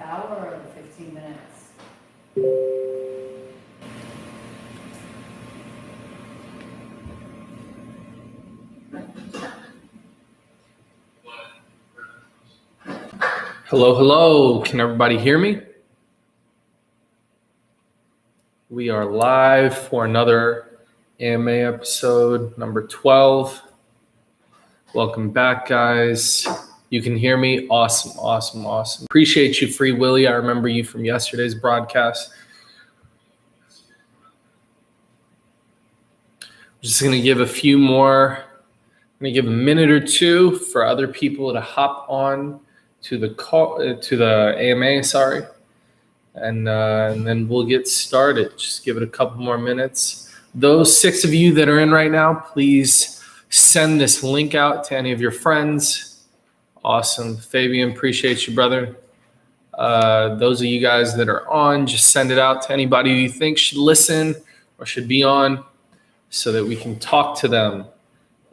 hour or the 15 minutes? Hello, hello. Can everybody hear me? We are live for another AMA episode, number 12. Welcome back, guys. You can hear me? Awesome, awesome, awesome. Appreciate you, Free Willy. I remember you from yesterday's broadcast. I'm just going to give a few more. I'm going to give a minute or two for other people to hop on to the call, to the AMA, sorry. And then we'll get started. Just give it a couple more minutes. Those 6 of you that are in right now, please send this link out to any of your friends. Awesome. Fabian, appreciate you, brother. Those of you guys that are on, just send it out to anybody you think should listen or should be on so that we can talk to them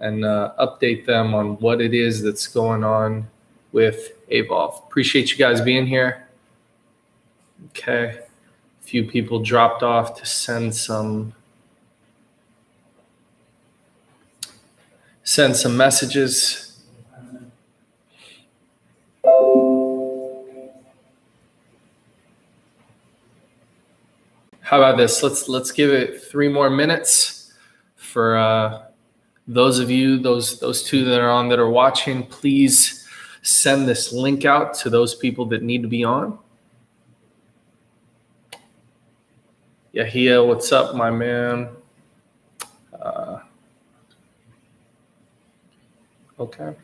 and update them on what it is that's going on with Aevolve. Appreciate you guys being here. Okay. A few people dropped off to send some messages. How about this? Let's give it 3 more minutes for those of you, those 2 that are on that are watching. Please send this link out to those people that need to be on. Yahia, what's up, my man? Okay.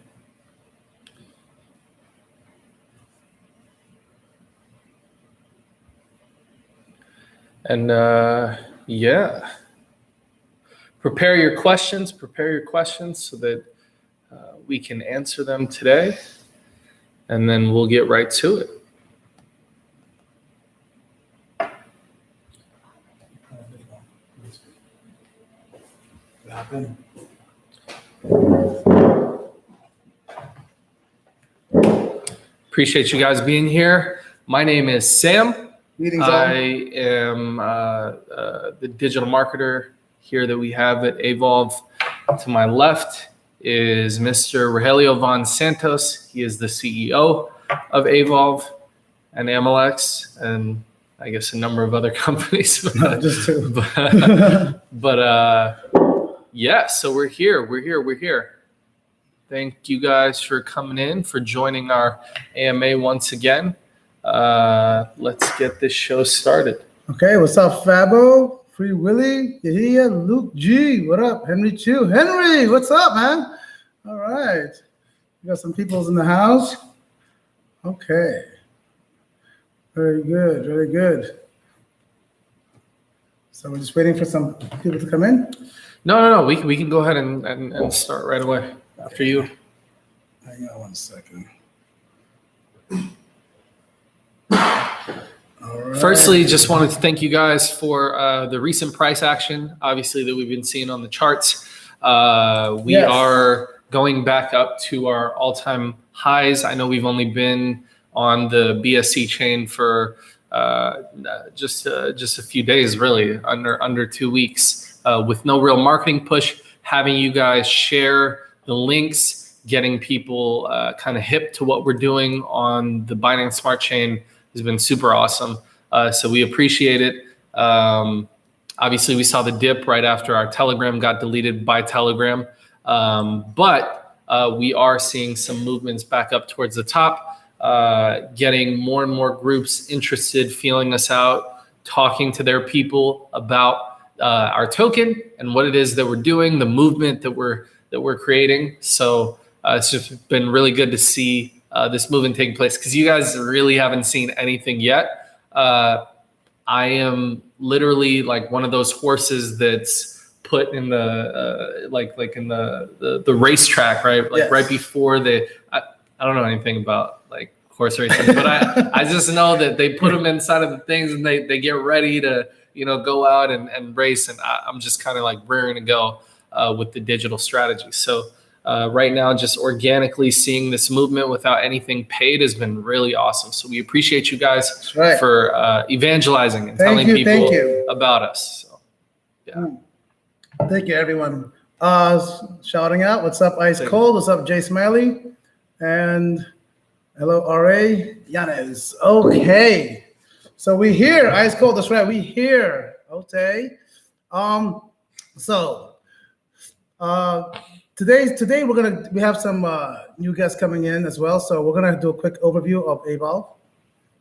And yeah, prepare your questions so that we can answer them today, and then we'll get right to it. Appreciate you guys being here. My name is Sam. I am the digital marketer here that we have at Aevolve. To my left is Mr. Rogelio Von Santos. He is the CEO of Aevolve and Amalex, and I guess a number of other companies. Not just 2. But yeah, so we're here. Thank you guys for coming in, for joining our AMA once again. Let's get this show started. Okay, what's up, Fabo? Free Willy, Yahia, Luke G. What up? Henry Chu. Henry, what's up, man? All right. We got some peoples in the house. Okay. Very good, very good. So we're just waiting for some people to come in? No. We can go ahead and start right away after you. Hang on 1 second. Right. Firstly, just wanted to thank you guys for the recent price action, obviously, that we've been seeing on the charts. We are going back up to our all-time highs. I know we've only been on the BSC chain for just a few days, really, under 2 weeks, with no real marketing push. Having you guys share the links, getting people kind of hip to what we're doing on the Binance Smart Chain has been super awesome. So we appreciate it. Obviously, we saw the dip right after our Telegram got deleted by Telegram. But we are seeing some movements back up towards the top, getting more and more groups interested, feeling us out, talking to their people about our token and what it is that we're doing, the movement that we're creating. So it's just been really good to see this movement taking place, because you guys really haven't seen anything yet. I am literally like one of those horses that's put in the like in the racetrack, right? Like right before I don't know anything about like horse racing, but I just know that they put them inside of the things and they get ready to go out and race, and I'm just kind of like raring to go with the digital strategy. So right now, just organically seeing this movement without anything paid has been really awesome. So we appreciate you guys right. for evangelizing and Thank telling you, people thank you. about us. So, yeah. Thank you, everyone. Shouting out, what's up, Ice Thank Cold? What's up, Jay Smiley? And hello, R.A. Yanez. Okay. So we here, Ice Cold, that's right, we here. Okay. So today we have some new guests coming in as well. So we're gonna do a quick overview of Aevolve,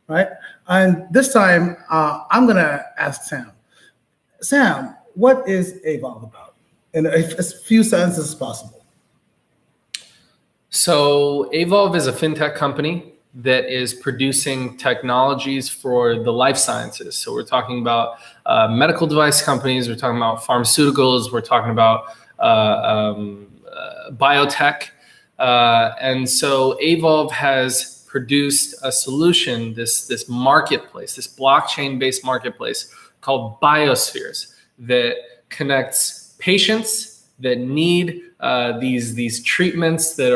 right? And this time I'm gonna ask Sam. Sam, what is Aevolve about? In as few sentences as possible. So Aevolve is a fintech company that is producing technologies for the life sciences. So we're talking about medical device companies, we're talking about pharmaceuticals, we're talking about biotech. And so Aevolve has produced a solution, this marketplace, this blockchain-based marketplace called Biospheres that connects patients that need these treatments that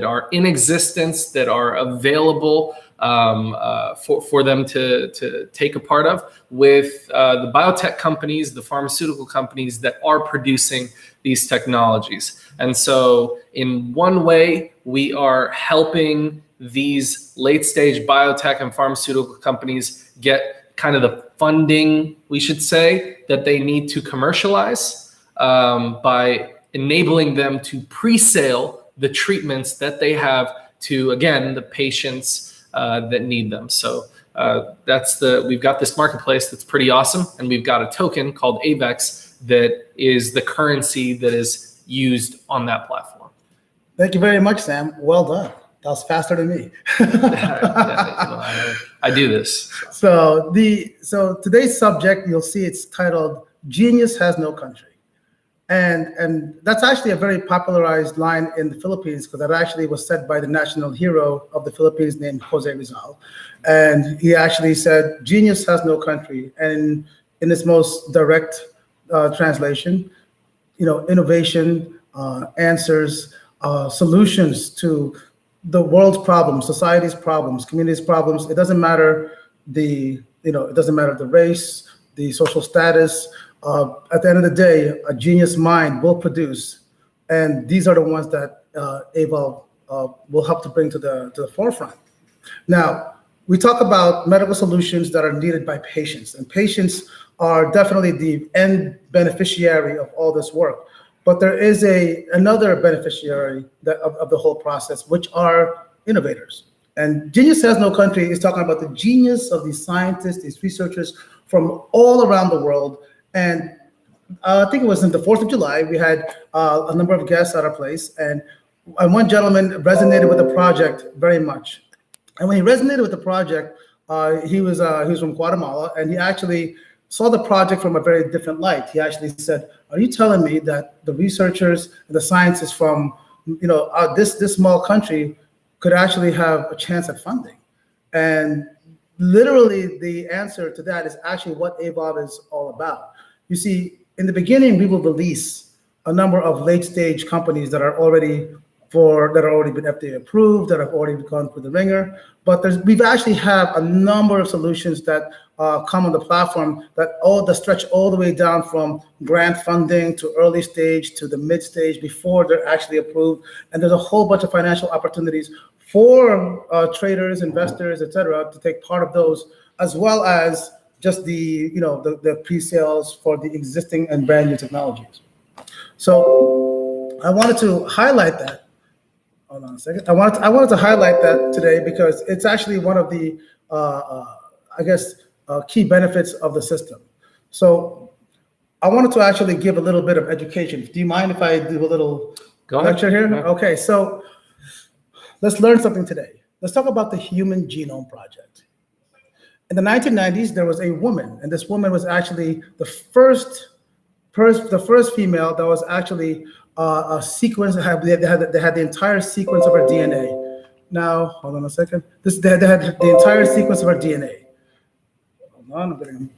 are in existence, that are available for them to take a part of, with the biotech companies, the pharmaceutical companies that are producing these technologies. And so in one way, we are helping these late stage biotech and pharmaceutical companies get kind of the funding, we should say, that they need to commercialize by enabling them to pre-sale the treatments that they have to, again, the patients that need them. So we've got this marketplace that's pretty awesome, and we've got a token called AVEX that is the currency that is used on that platform. Thank you very much, Sam. Well done. That was faster than me. I do this. So today's subject, you'll see it's titled "Genius Has No Country." And that's actually a very popularized line in the Philippines, because that actually was said by the national hero of the Philippines named Jose Rizal. And he actually said, "Genius has no country." And in its most direct translation, innovation, answers, solutions to the world's problems, society's problems, community's problems. It doesn't matter the race, the social status. At the end of the day, a genius mind will produce, and these are the ones that Aevolve will help to bring to the forefront. Now, we talk about medical solutions that are needed by patients, and patients are definitely the end beneficiary of all this work. But there is another beneficiary of the whole process, which are innovators. And Genius Has No Country is talking about the genius of these scientists, these researchers from all around the world. And I think it was on the 4th of July, we had a number of guests at our place, and one gentleman resonated with the project very much. And when he resonated with the project, he was from Guatemala, and he actually saw the project from a very different light. He actually said, "Are you telling me that the researchers and the scientists from this small country could actually have a chance at funding?" And literally, the answer to that is actually what Aevolve is all about. You see, in the beginning, we will release a number of late-stage companies that are already been FDA approved, that have already gone through the ringer. But we've actually have a number of solutions that come on the platform that stretch all the way down from grant funding to early stage to the mid stage before they're actually approved. And there's a whole bunch of financial opportunities for traders, investors, etc., to take part of those, as well as just the pre-sales for the existing and brand new technologies. So I wanted to highlight that. Hold on a second. I wanted to highlight that today because it's actually one of the key benefits of the system. So I wanted to actually give a little bit of education. Do you mind if I do a little lecture here? Yeah. Okay, so let's learn something today. Let's talk about the Human Genome Project. In the 1990s, there was a woman, and this woman was actually the first female that was actually a sequence. They had the entire sequence of her DNA. Now, hold on a second. They had the entire sequence of her DNA. Hold on,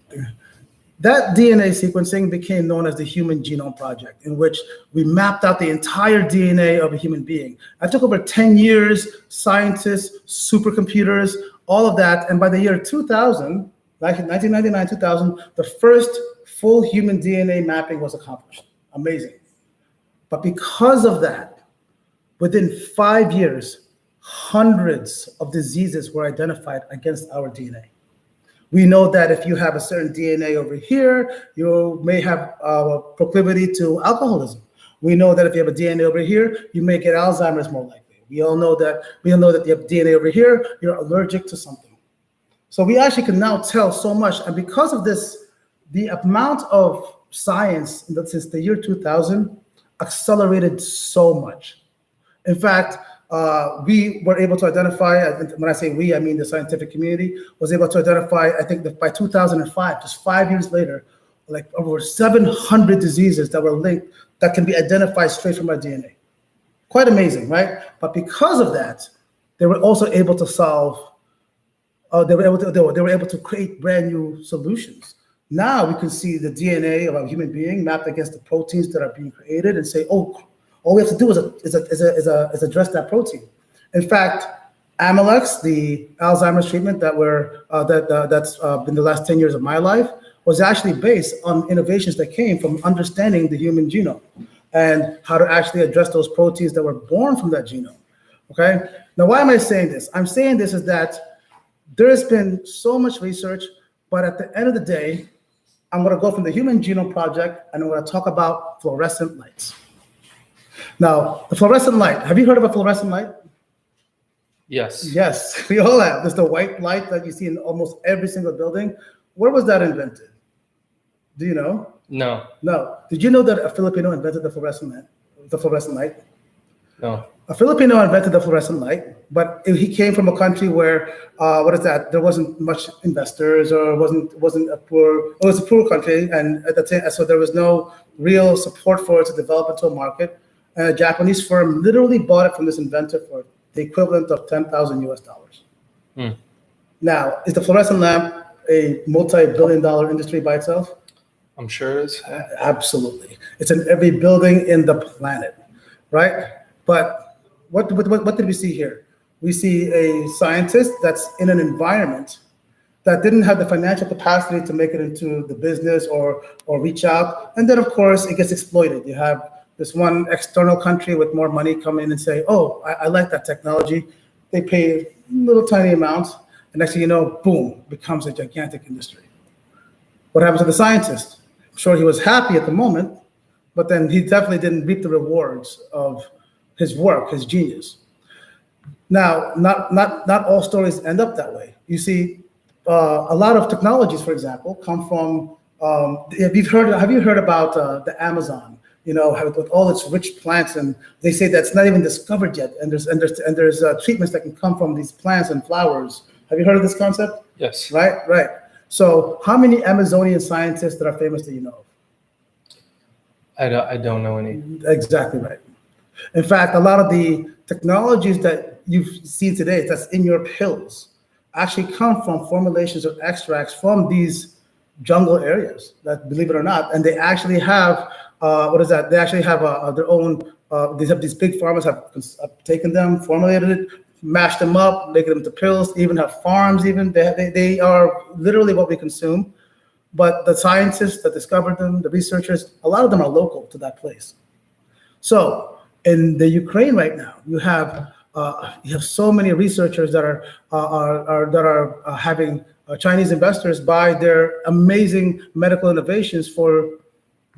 That DNA sequencing became known as the Human Genome Project, in which we mapped out the entire DNA of a human being. It took over 10 years, scientists, supercomputers, all of that. And by the year 2000, like 1999, 2000, the first full human DNA mapping was accomplished. Amazing. But because of that, within 5 years, hundreds of diseases were identified against our DNA. We know that if you have a certain DNA over here, you may have a proclivity to alcoholism. We know that if you have a DNA over here, you may get Alzheimer's more likely. We all know that you have DNA over here, you're allergic to something. So we actually can now tell so much. And because of this, the amount of science since the year 2000 accelerated so much. In fact, we were able to identify, when I say we, I mean the scientific community, was able to identify, I think that by 2005, just 5 years later, like over 700 diseases that were linked that can be identified straight from our DNA. Quite amazing, right? But because of that, they were also able to solve, they were able to create brand new solutions. Now we can see the DNA of a human being mapped against the proteins that are being created and say, oh, all we have to do is address that protein. In fact, Amylex, the Alzheimer's treatment that's been the last 10 years of my life, was actually based on innovations that came from understanding the human genome and how to actually address those proteins that were born from that genome. Okay. Now, why am I saying this? I'm saying this is that there has been so much research, but at the end of the day, I'm going to go from the Human Genome Project and I'm going to talk about fluorescent lights. Now, the fluorescent light, have you heard of a fluorescent light? Yes. Yes, we all have. There's the white light that you see in almost every single building. Where was that invented? Do you know? No. No. Did you know that a Filipino invented the fluorescent light? No. A Filipino invented the fluorescent light, but he came from a country where, there wasn't much investors, or it was a poor country, and at the time, so there was no real support for it to develop into a market. And a Japanese firm literally bought it from this inventor for the equivalent of $10,000 US. Now, is the fluorescent lamp a multi-billion-dollar industry by itself? I'm sure it is. Absolutely. It's in every building in the planet, right? But what did we see here? We see a scientist that's in an environment that didn't have the financial capacity to make it into the business or reach out. And then, of course, it gets exploited. You have this one external country with more money come in and say, oh, I like that technology. They pay little tiny amounts. And next thing you know, boom, becomes a gigantic industry. What happens to the scientist? I'm sure he was happy at the moment, but then he definitely didn't reap the rewards of his work, his genius. Now, not all stories end up that way. You see, a lot of technologies, for example, come from, have you heard about the Amazon? You know, with all its rich plants, and they say that's not even discovered yet. And there's treatments that can come from these plants and flowers. Have you heard of this concept? Yes. Right. So how many Amazonian scientists that are famous do you know of? I don't know any. Exactly right. In fact, a lot of the technologies that you've seen today that's in your pills actually come from formulations or extracts from these jungle areas, that, believe it or not, and they actually have they actually have their own. They have these big pharmas have taken them, formulated it, mashed them up, making them into pills. Even have farms. Even they are literally what we consume. But the scientists that discovered them, the researchers, a lot of them are local to that place. So in the Ukraine right now, you have so many researchers that are having Chinese investors buy their amazing medical innovations for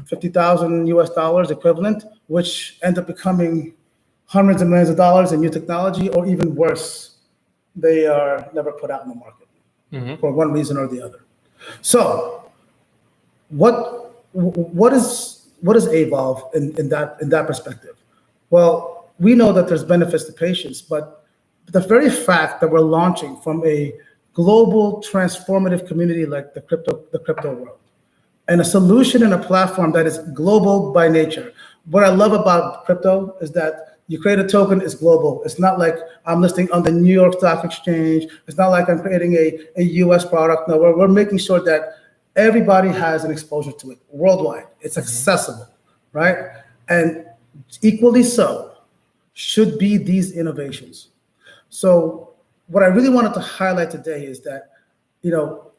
$50,000 US equivalent, which end up becoming hundreds of millions of dollars in new technology, or even worse, they are never put out in the market for one reason or the other. So, what is Aevolve in that perspective? Well, we know that there's benefits to patients, but the very fact that we're launching from a global transformative community like the crypto world, and a solution and a platform that is global by nature. What I love about crypto is that you create a token, it's global. It's not like I'm listing on the New York Stock Exchange. It's not like I'm creating a US product. No, we're making sure that everybody has an exposure to it worldwide. It's accessible, right? And equally so should be these innovations. So what I really wanted to highlight today is that,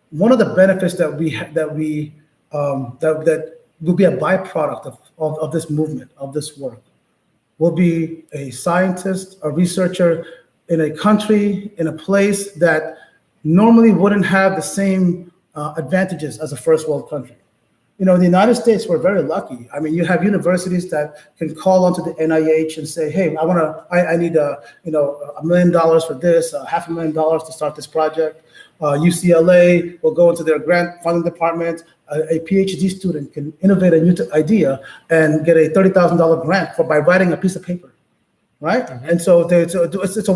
one of the benefits that that will be a byproduct of this movement, of this work, will be a scientist, a researcher in a country, in a place that normally wouldn't have the same advantages as a first world country. In the United States, we're very lucky. I mean, you have universities that can call onto the NIH and say, "Hey, I need $1 million for this, $500,000 to start this project." UCLA will go into their grant funding department. A PhD student can innovate a new idea and get a $30,000 grant by writing a piece of paper, right? Mm-hmm. And so it's a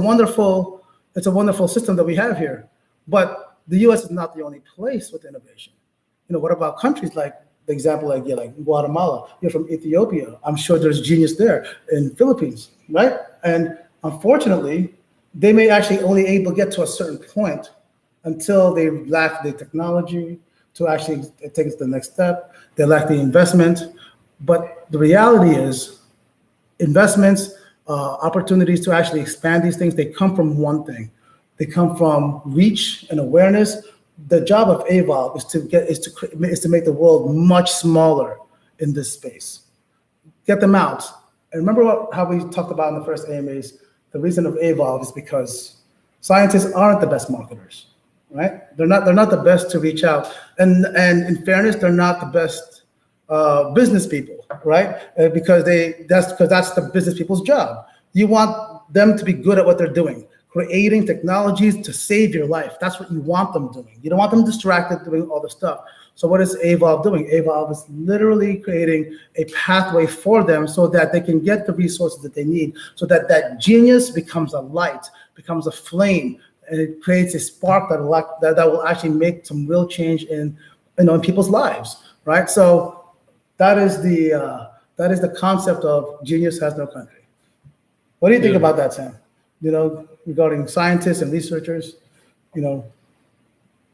wonderful system that we have here. But the U.S. is not the only place with innovation. What about countries like the example like Guatemala? You're from Ethiopia. I'm sure there's genius there. In Philippines, right? And unfortunately, they may actually only able to get to a certain point until they lack the technology to actually take it to the next step. They lack the investment. But the reality is investments, opportunities to actually expand these things, they come from one thing. They come from reach and awareness. The job of Aevolve is to make the world much smaller in this space. Get them out. And remember how we talked about in the first AMAs, the reason of Aevolve is because scientists aren't the best marketers, right? They're not the best to reach out. And in fairness, they're not the best business people, right? Because that's the business people's job. You want them to be good at what they're doing, creating technologies to save your life. That's what you want them doing. You don't want them distracted doing all the stuff. So what is Aevolve doing? Aevolve is literally creating a pathway for them so that they can get the resources that they need, so that that genius becomes a light, becomes a flame, and it creates a spark that will actually make some real change in people's lives, right? So that is the concept of genius has no country. What do you think about that, Sam? Regarding scientists and researchers,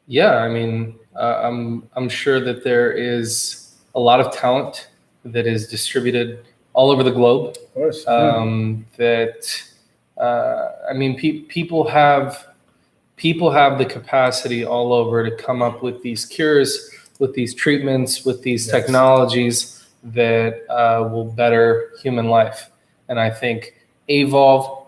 Yeah, I mean, I'm sure that there is a lot of talent that is distributed all over the globe. Of course. People have the capacity all over to come up with these cures, with these treatments, with these technologies that will better human life. And I think Aevolve,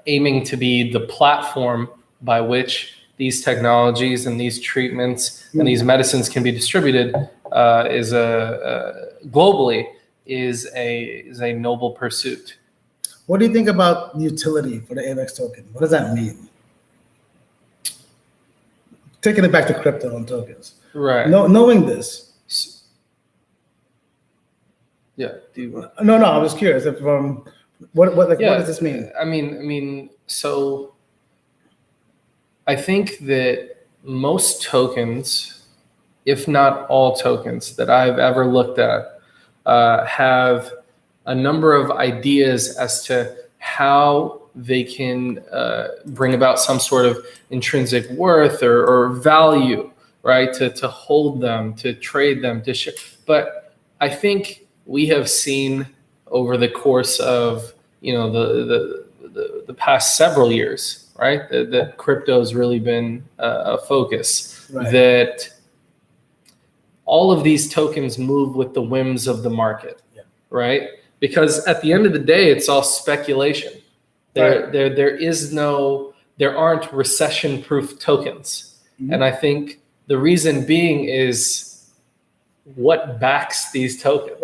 aiming to be the platform by which these technologies and these treatments and these medicines can be distributed globally is a noble pursuit. What do you think about utility for the AVEX token? What does that mean? Taking it back to crypto and tokens. Right. Knowing this. Yeah. No, I was curious if what does this mean? I mean, so I think that most tokens, if not all tokens that I've ever looked at, have a number of ideas as to how they can bring about some sort of intrinsic worth or value, right? To hold them, to trade them, to share. But I think we have seen over the course of the past several years, right? That crypto has really been a focus. Right. That all of these tokens move with the whims of the market, right? Because at the end of the day, it's all speculation. There aren't recession-proof tokens, and I think the reason being is what backs these tokens.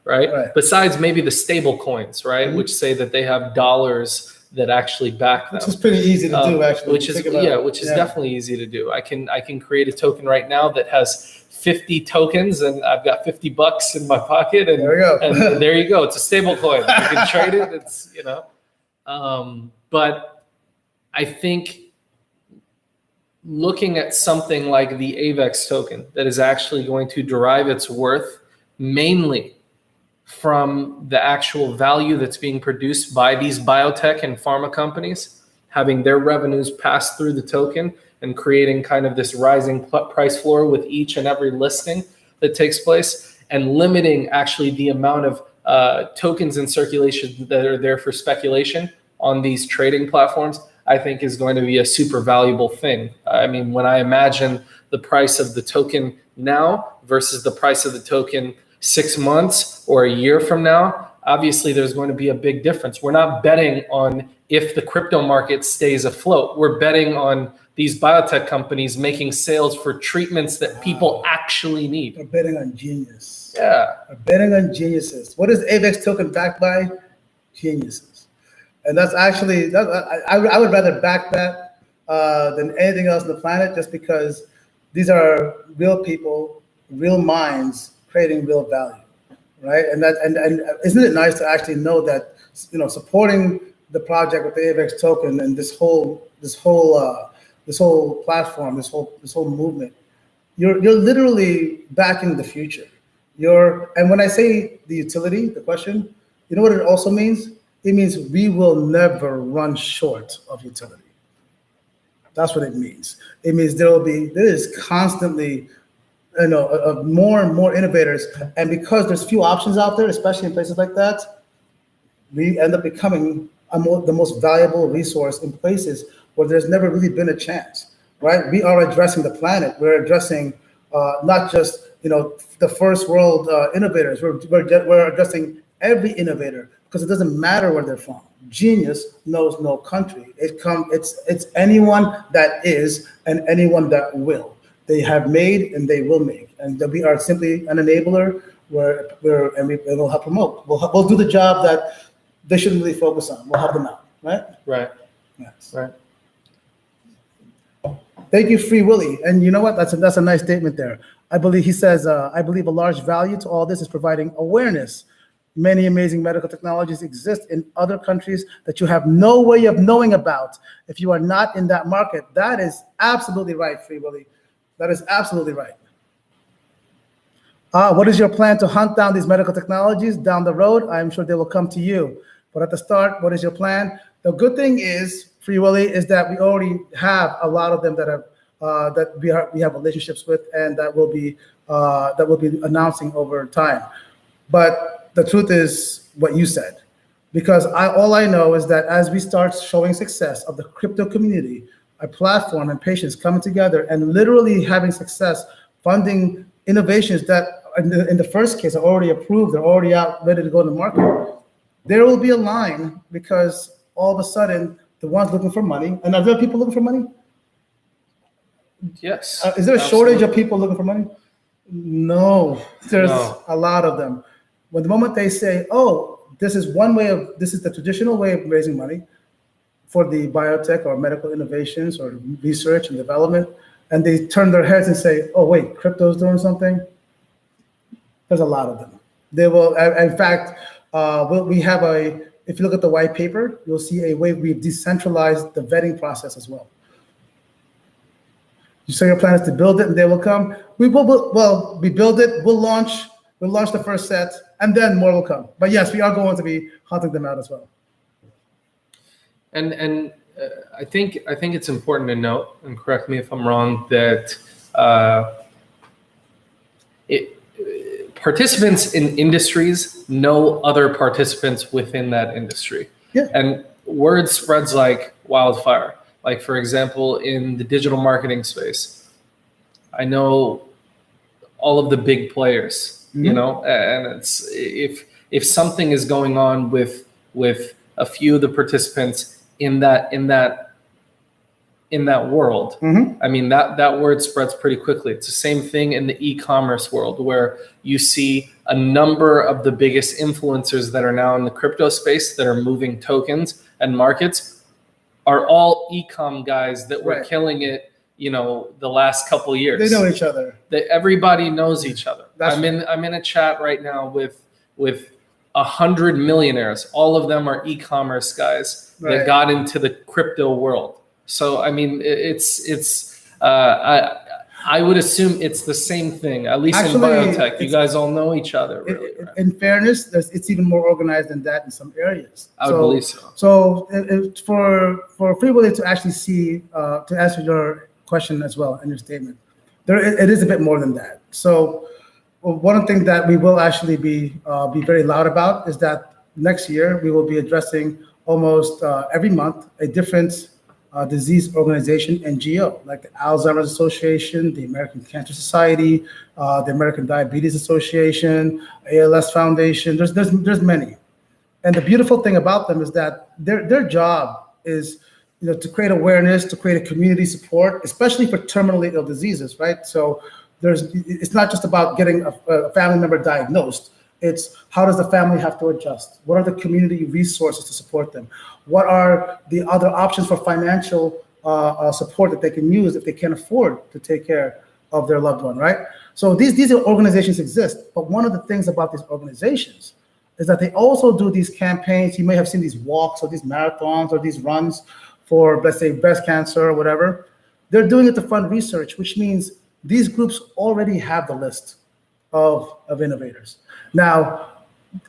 Right? Besides maybe the stable coins, right? Which say that they have dollars that actually back them. Which is pretty easy to do, actually. Which is definitely easy to do. I can create a token right now that has 50 tokens, and I've got $50 in my pocket, and there you go. And there you go. It's a stable coin. You can trade it. It's but I think looking at something like the AVEX token that is actually going to derive its worth mainly from the actual value that's being produced by these biotech and pharma companies, having their revenues pass through the token and creating kind of this rising price floor with each and every listing that takes place, and limiting actually the amount of tokens in circulation that are there for speculation on these trading platforms, I think is going to be a super valuable thing. I mean, when I imagine the price of the token now versus the price of the token 6 months or a year from now, obviously there's going to be a big difference. We're not betting on if the crypto market stays afloat. We're betting on these biotech companies making sales for treatments that people actually need. We're betting on genius. Yeah. We're betting on geniuses. What is AVEX token backed by? Geniuses. And that's actually, I would rather back that than anything else on the planet, just because these are real people, real minds creating real value, right? And isn't it nice to actually know that, supporting the project with the AVEX token and this whole platform, this whole movement, you're literally backing the future. And when I say the utility, the question, you know what it also means? It means we will never run short of utility. That's what it means. It means there is constantly, more and more innovators, and because there's few options out there, especially in places like that, we end up becoming the most valuable resource in places where there's never really been a chance, right? We are addressing the planet. We're addressing not just the first world innovators. We're addressing every innovator, because it doesn't matter where they're from. Genius knows no country. It's anyone that is and anyone that will. They have made and they will make, and we are simply an enabler and we'll help promote. We'll do the job that they shouldn't really focus on. We'll help them out, right? Right. Yes. Right. Thank you, Free Willy. And you know what? That's a nice statement there. I believe he says, I believe a large value to all this is providing awareness. Many amazing medical technologies exist in other countries that you have no way of knowing about if you are not in that market. That is absolutely right, Free Willy. That is absolutely right. What is your plan to hunt down these medical technologies down the road? I'm sure they will come to you. But at the start, what is your plan? The good thing is, Free Willy, is that we already have a lot of them that we have relationships with, and that will be announcing over time. But the truth is what you said, because all I know is that as we start showing success of the crypto community, a platform and patients coming together and literally having success, funding innovations that in the first case are already approved, they're already out, ready to go to the market, there will be a line, because all of a sudden the ones looking for money, and are there people looking for money? Yes. Is there a shortage of people looking for money? No, there's a lot of them. When the moment they say, oh, this is the traditional way of raising money for the biotech or medical innovations or research and development, and they turn their heads and say, oh, wait, crypto's doing something, there's a lot of them. They will, in fact, we have if you look at the white paper, you'll see a way we've decentralized the vetting process as well. So your plan is to build it and they will come. We build it, we'll launch the first set, and then more will come. But yes, we are going to be hunting them out as well. And I think it's important to note, and correct me if I'm wrong, that participants in industries know other participants within that industry. Yeah. And word spreads like wildfire. Like, for example, in the digital marketing space, I know all of the big players. Mm-hmm. And it's if something is going on with a few of the participants in that world, mm-hmm. I mean that word spreads pretty quickly. It's the same thing in the e-commerce world, where you see a number of the biggest influencers that are now in the crypto space that are moving tokens and markets are all e-com guys that were killing it. The last couple of years. They know each other. Everybody knows each other. I'm in a chat right now with 100 millionaires. All of them are e-commerce guys that got into the crypto world. So I mean, I would assume it's the same thing. At least in biotech, you guys all know each other. Really, right? In fairness, it's even more organized than that in some areas. I would believe so. So for Free Willy to actually see to answer your question as well in your statement. It is a bit more than that. So one thing that we will actually be very loud about is that next year we will be addressing almost every month a different disease organization, NGO, like the Alzheimer's Association, the American Cancer Society, the American Diabetes Association, ALS Foundation. There's many. And the beautiful thing about them is that their job is, to create awareness, to create a community support, especially for terminally ill diseases, right? So it's not just about getting a family member diagnosed. It's how does the family have to adjust? What are the community resources to support them? What are the other options for financial support that they can use if they can't afford to take care of their loved one, right? So these organizations exist, but one of the things about these organizations is that they also do these campaigns. You may have seen these walks or these marathons or these runs for, let's say, breast cancer or whatever. They're doing it to fund research, which means these groups already have the list of innovators. Now,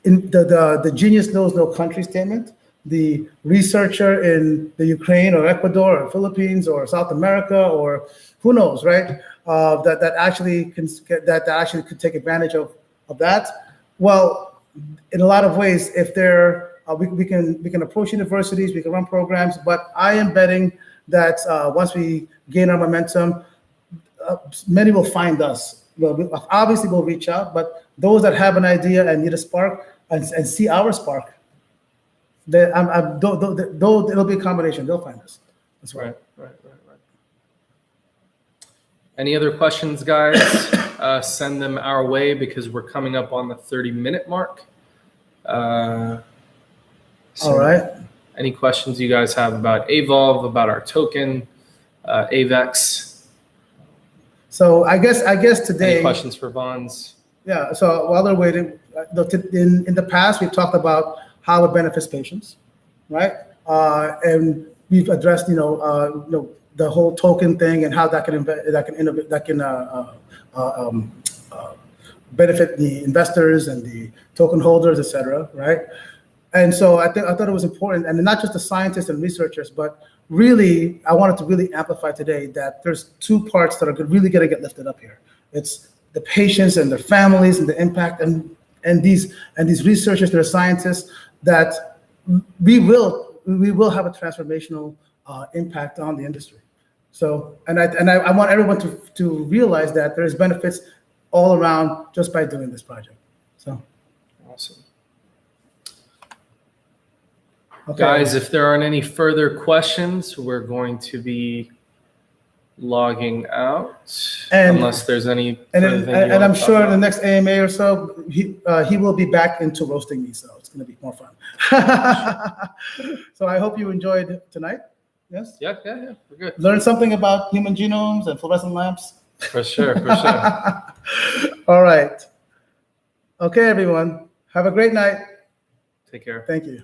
in the genius knows no country statement, the researcher in the Ukraine or Ecuador or Philippines or South America or who knows, right? That actually could take advantage of that. Well, in a lot of ways, if we can approach universities, we can run programs, but I am betting that once we gain our momentum, many will find us. Well, obviously we'll reach out, but those that have an idea and need a spark and see our spark, it'll be a combination. They'll find us. That's right. Right. Any other questions, guys? Send them our way because we're coming up on the 30-minute mark. All right. Any questions you guys have about Aevolve, about our token, AVEX? So I guess today. Any questions for Vons? Yeah. So while they're waiting, in the past we've talked about how it benefits patients, right? And we've addressed, the whole token thing and how that can benefit the investors and the token holders, et cetera, right? And so I thought it was important, and not just the scientists and researchers, but really, I wanted to really amplify today that there's two parts that are really going to get lifted up here. It's the patients and their families and the impact, and these researchers, their scientists, that we will have a transformational impact on the industry. So, and I want everyone to realize that there's benefits all around just by doing this project. So, awesome. Okay. Guys, if there aren't any further questions, we're going to be logging out, unless there's any. And I'm sure in the next AMA or so, he will be back into roasting me, so it's going to be more fun. So I hope you enjoyed tonight. Yes. Yeah, we're good. Learn something about human genomes and fluorescent lamps. For sure. All right. Okay, everyone. Have a great night. Take care. Thank you.